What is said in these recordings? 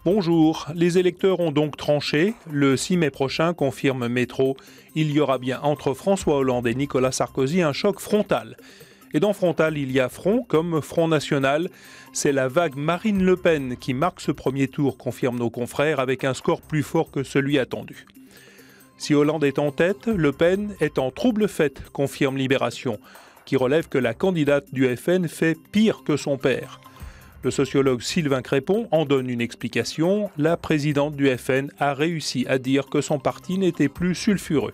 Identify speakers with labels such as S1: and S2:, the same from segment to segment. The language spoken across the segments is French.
S1: Bonjour, les électeurs ont donc tranché. Le 6 mai prochain, confirme Métro, il y aura bien entre François Hollande et Nicolas Sarkozy un choc frontal. Et dans frontal, il y a front comme Front National. C'est la vague Marine Le Pen qui marque ce premier tour, confirment nos confrères, avec un score plus fort que celui attendu. Si Hollande est en tête, Le Pen est en trouble fête, confirme Libération, qui relève que la candidate du FN fait pire que son père. Le sociologue Sylvain Crépon en donne une explication. La présidente du FN a réussi à dire que son parti n'était plus sulfureux.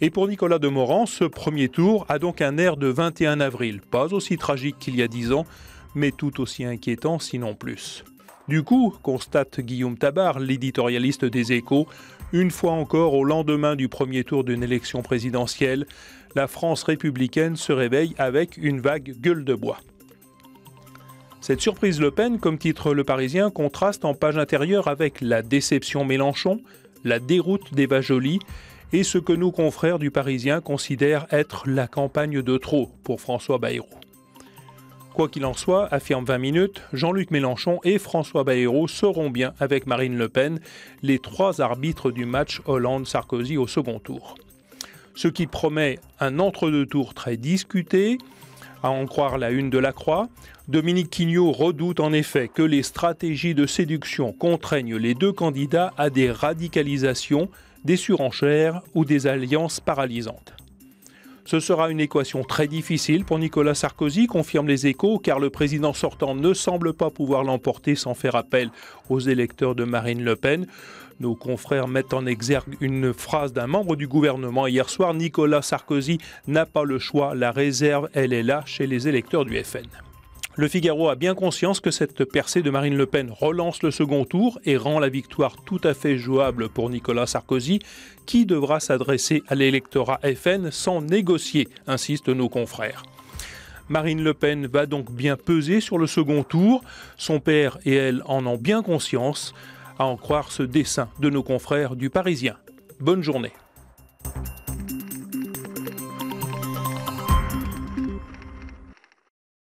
S1: Et pour Nicolas Demorand, ce premier tour a donc un air de 21 avril. Pas aussi tragique qu'il y a 10 ans, mais tout aussi inquiétant, sinon plus. Du coup, constate Guillaume Tabar, l'éditorialiste des Échos, une fois encore au lendemain du premier tour d'une élection présidentielle, la France républicaine se réveille avec une vague gueule de bois. Cette surprise Le Pen, comme titre Le Parisien, contraste en page intérieure avec la déception Mélenchon, la déroute d'Eva Joly et ce que nos confrères du Parisien considèrent être la campagne de trop pour François Bayrou. Quoi qu'il en soit, affirme 20 minutes, Jean-Luc Mélenchon et François Bayrou seront bien avec Marine Le Pen, les trois arbitres du match Hollande-Sarkozy au second tour. Ce qui promet un entre-deux-tours très discuté. À en croire la une de La Croix, Dominique Quignot redoute en effet que les stratégies de séduction contraignent les deux candidats à des radicalisations, des surenchères ou des alliances paralysantes. Ce sera une équation très difficile pour Nicolas Sarkozy, confirment les Échos, car le président sortant ne semble pas pouvoir l'emporter sans faire appel aux électeurs de Marine Le Pen. Nos confrères mettent en exergue une phrase d'un membre du gouvernement hier soir. Nicolas Sarkozy n'a pas le choix, la réserve, elle est là chez les électeurs du FN. Le Figaro a bien conscience que cette percée de Marine Le Pen relance le second tour et rend la victoire tout à fait jouable pour Nicolas Sarkozy, qui devra s'adresser à l'électorat FN sans négocier, insistent nos confrères. Marine Le Pen va donc bien peser sur le second tour. Son père et elle en ont bien conscience, à en croire ce dessin de nos confrères du Parisien. Bonne journée.